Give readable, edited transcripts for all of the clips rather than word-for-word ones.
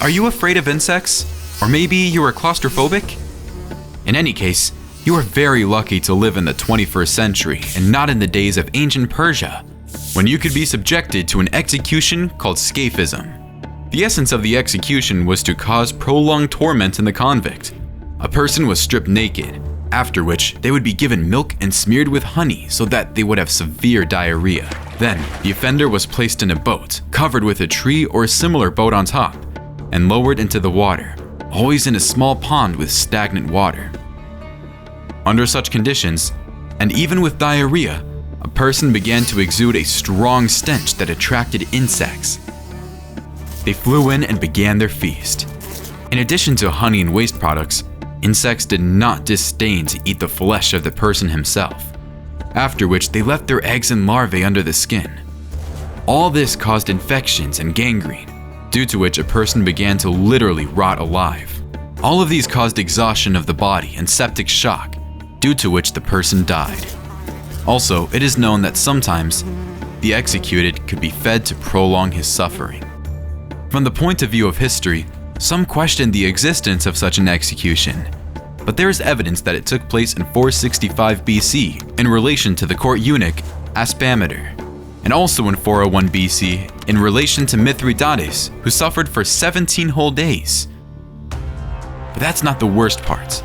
Are you afraid of insects? Or maybe you are claustrophobic? In any case, you are very lucky to live in the 21st century and not in the days of ancient Persia, when you could be subjected to an execution called Scaphism. The essence of the execution was to cause prolonged torment in the convict. A person was stripped naked, after which they would be given milk and smeared with honey so that they would have severe diarrhea. Then, the offender was placed in a boat, covered with a tree or a similar boat on top, and lowered into the water, always in a small pond with stagnant water. Under such conditions, and even with diarrhea, a person began to exude a strong stench that attracted insects. They flew in and began their feast. In addition to honey and waste products, insects did not disdain to eat the flesh of the person himself, after which they left their eggs and larvae under the skin. All this caused infections and gangrene, due to which a person began to literally rot alive. All of these caused exhaustion of the body and septic shock, due to which the person died. Also, it is known that sometimes the executed could be fed to prolong his suffering. From the point of view of history, some question the existence of such an execution, but there is evidence that it took place in 465 BC in relation to the court eunuch Aspameter, and also in 401 BC in relation to Mithridates, who suffered for 17 whole days. But that's not the worst part.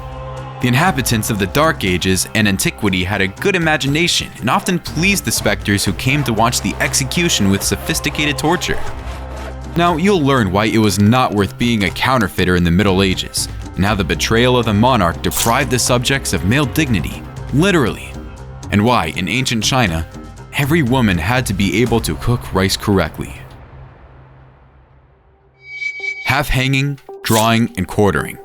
The inhabitants of the Dark Ages and antiquity had a good imagination and often pleased the spectators who came to watch the execution with sophisticated torture. Now, you'll learn why it was not worth being a counterfeiter in the Middle Ages, and how the betrayal of the monarch deprived the subjects of male dignity, literally, and why, in ancient China, every woman had to be able to cook rice correctly. Half-hanging, drawing, and quartering.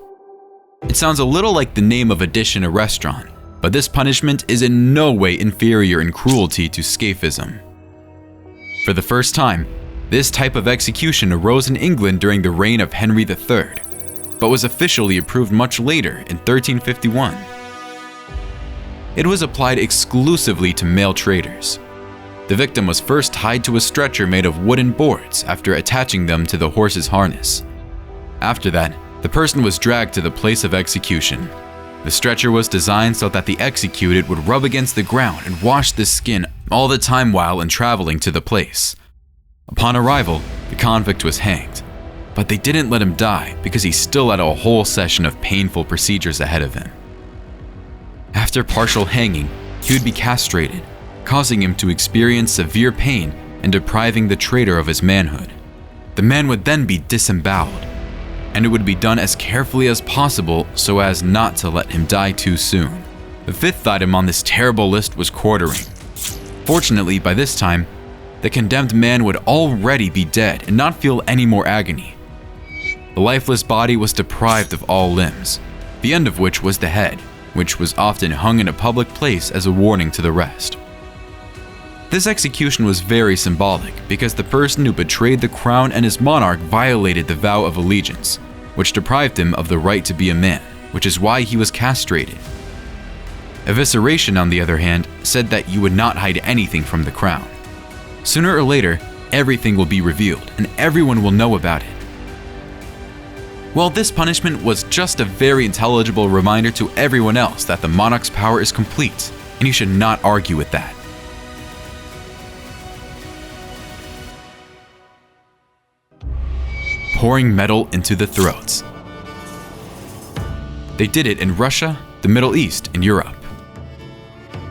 It sounds a little like the name of a dish in a restaurant, but this punishment is in no way inferior in cruelty to Scaphism. For the first time, this type of execution arose in England during the reign of Henry III, but was officially approved much later in 1351. It was applied exclusively to male traitors. The victim was first tied to a stretcher made of wooden boards after attaching them to the horse's harness. After that, the person was dragged to the place of execution. The stretcher was designed so that the executed would rub against the ground and wash the skin all the time while traveling to the place. Upon arrival, the convict was hanged, but they didn't let him die because he still had a whole session of painful procedures ahead of him. After partial hanging, he would be castrated, causing him to experience severe pain and depriving the traitor of his manhood. The man would then be disemboweled, and it would be done as carefully as possible so as not to let him die too soon. The fifth item on this terrible list was quartering. Fortunately, by this time, the condemned man would already be dead and not feel any more agony. The lifeless body was deprived of all limbs, the end of which was the head, which was often hung in a public place as a warning to the rest. This execution was very symbolic because the person who betrayed the crown and his monarch violated the vow of allegiance, which deprived him of the right to be a man, which is why he was castrated. Evisceration, on the other hand, said that you would not hide anything from the crown. Sooner or later, everything will be revealed and everyone will know about it. Well, this punishment was just a very intelligible reminder to everyone else that the monarch's power is complete, and you should not argue with that. Pouring metal into the throats. They did it in Russia, the Middle East, and Europe.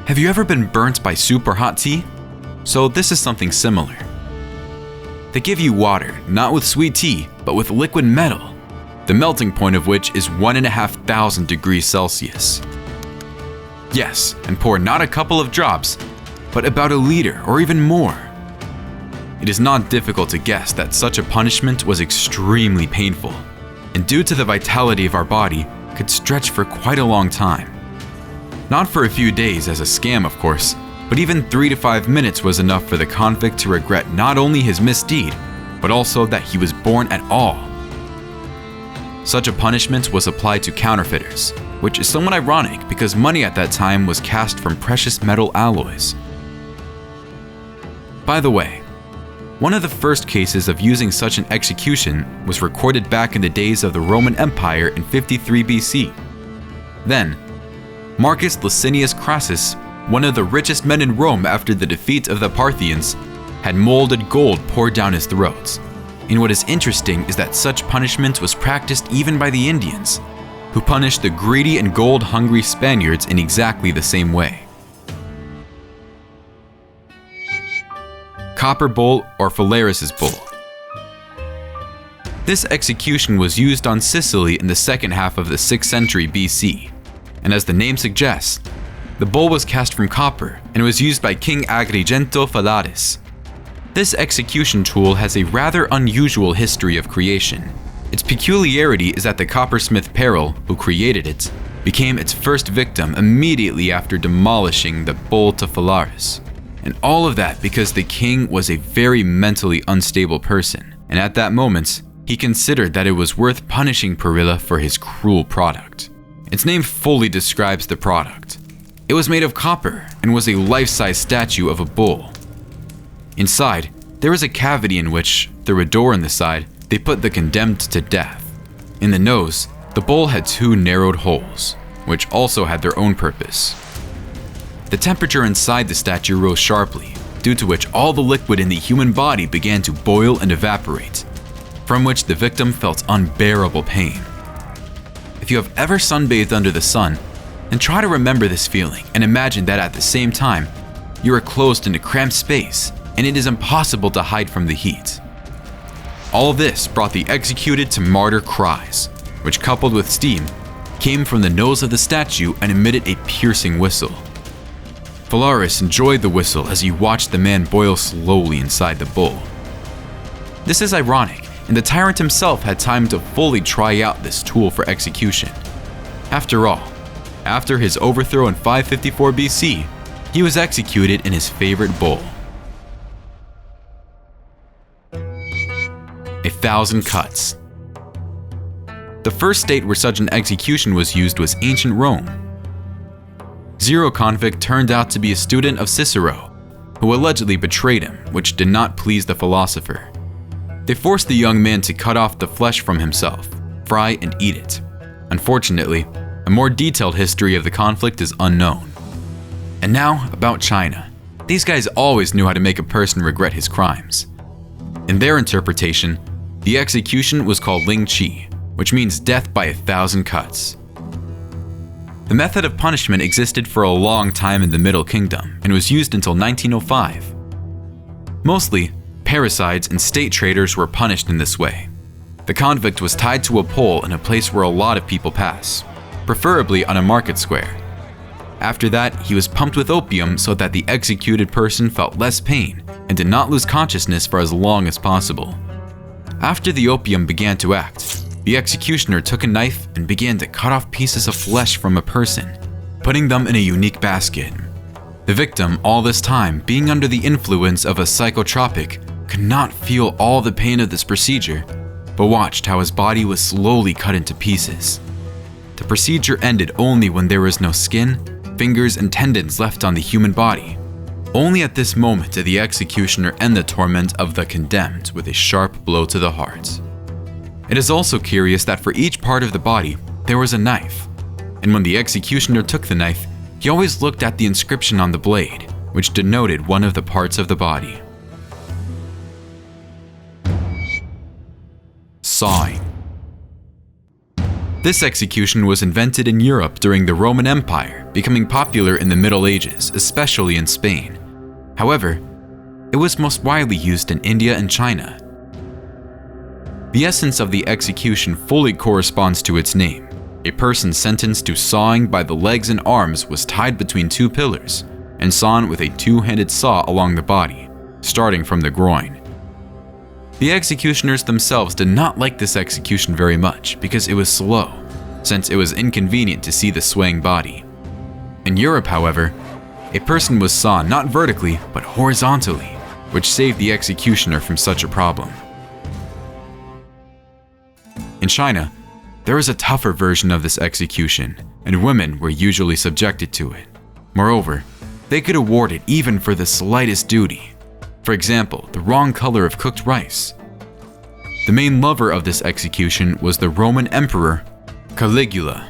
Have you ever been burnt by soup or hot tea? So this is something similar. They give you water, not with sweet tea, but with liquid metal, the melting point of which is 1,500 degrees Celsius. Yes, and pour not a couple of drops, but about a liter or even more. It is not difficult to guess that such a punishment was extremely painful, and due to the vitality of our body, could stretch for quite a long time. Not for a few days as a scam, of course, but even 3 to 5 minutes was enough for the convict to regret not only his misdeed, but also that he was born at all. Such a punishment was applied to counterfeiters, which is somewhat ironic because money at that time was cast from precious metal alloys. By the way, One of the first cases of using such an execution was recorded back in the days of the Roman Empire in 53 BC. Then, Marcus Licinius Crassus, one of the richest men in Rome after the defeat of the Parthians, had molded gold poured down his throats. And what is interesting is that such punishment was practiced even by the Indians, who punished the greedy and gold-hungry Spaniards in exactly the same way. Copper Bull or Phalaris's Bull. This execution was used on Sicily in the second half of the 6th century BC, and as the name suggests, the bull was cast from copper and was used by King Agrigento Phalaris. This execution tool has a rather unusual history of creation. Its peculiarity is that the coppersmith Peril, who created it, became its first victim immediately after demolishing the bull to Phalaris. And all of that because the king was a very mentally unstable person, and at that moment, he considered that it was worth punishing Perilla for his cruel product. Its name fully describes the product. It was made of copper and was a life-size statue of a bull. Inside, there was a cavity in which, through a door in the side, they put the condemned to death. In the nose, the bull had 2 narrowed holes, which also had their own purpose. The temperature inside the statue rose sharply, due to which all the liquid in the human body began to boil and evaporate, from which the victim felt unbearable pain. If you have ever sunbathed under the sun, then try to remember this feeling and imagine that at the same time, you are closed in a cramped space and it is impossible to hide from the heat. All this brought the executed to martyr cries, which coupled with steam, came from the nose of the statue and emitted a piercing whistle. Phalaris enjoyed the whistle as he watched the man boil slowly inside the bull. This is ironic, and the tyrant himself had time to fully try out this tool for execution. After all, after his overthrow in 554 BC, he was executed in his favorite bull. 1,000 cuts. The first state where such an execution was used was ancient Rome. Zero Convict turned out to be a student of Cicero, who allegedly betrayed him, which did not please the philosopher. They forced the young man to cut off the flesh from himself, fry and eat it. Unfortunately, a more detailed history of the conflict is unknown. And now, about China. These guys always knew how to make a person regret his crimes. In their interpretation, the execution was called Ling Chi, which means death by 1,000 cuts. The method of punishment existed for a long time in the Middle Kingdom and was used until 1905. Mostly, parricides and state traitors were punished in this way. The convict was tied to a pole in a place where a lot of people pass, preferably on a market square. After that, he was pumped with opium so that the executed person felt less pain and did not lose consciousness for as long as possible. After the opium began to act, the executioner took a knife and began to cut off pieces of flesh from a person, putting them in a unique basket. The victim, all this time being under the influence of a psychotropic, could not feel all the pain of this procedure, but watched how his body was slowly cut into pieces. The procedure ended only when there was no skin, fingers, and tendons left on the human body. Only at this moment did the executioner end the torment of the condemned with a sharp blow to the heart. It is also curious that for each part of the body, there was a knife, and when the executioner took the knife, he always looked at the inscription on the blade, which denoted one of the parts of the body. Sawing. This execution was invented in Europe during the Roman Empire, becoming popular in the Middle Ages, especially in Spain. However, it was most widely used in India and China. The essence of the execution fully corresponds to its name. A person sentenced to sawing by the legs and arms was tied between 2 pillars and sawn with a 2-handed saw along the body, starting from the groin. The executioners themselves did not like this execution very much because it was slow, since it was inconvenient to see the swaying body. In Europe, however, a person was sawn not vertically but horizontally, which saved the executioner from such a problem. In China, there was a tougher version of this execution, and women were usually subjected to it. Moreover, they could award it even for the slightest duty. For example, the wrong color of cooked rice. The main lover of this execution was the Roman Emperor Caligula.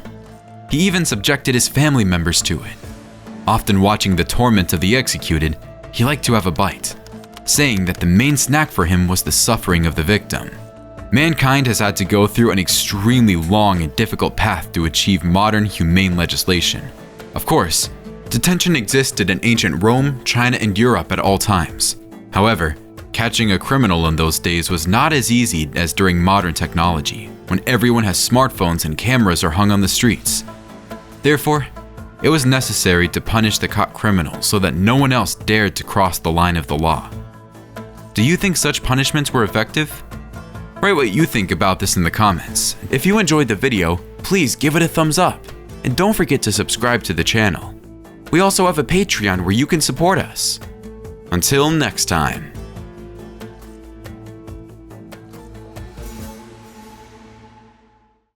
He even subjected his family members to it. Often watching the torment of the executed, he liked to have a bite, saying that the main snack for him was the suffering of the victim. Mankind has had to go through an extremely long and difficult path to achieve modern humane legislation. Of course, detention existed in ancient Rome, China, and Europe at all times. However, catching a criminal in those days was not as easy as during modern technology, when everyone has smartphones and cameras are hung on the streets. Therefore, it was necessary to punish the caught criminal so that no one else dared to cross the line of the law. Do you think such punishments were effective? Write what you think about this in the comments. If you enjoyed the video, please give it a thumbs up. And don't forget to subscribe to the channel. We also have a Patreon where you can support us. Until next time.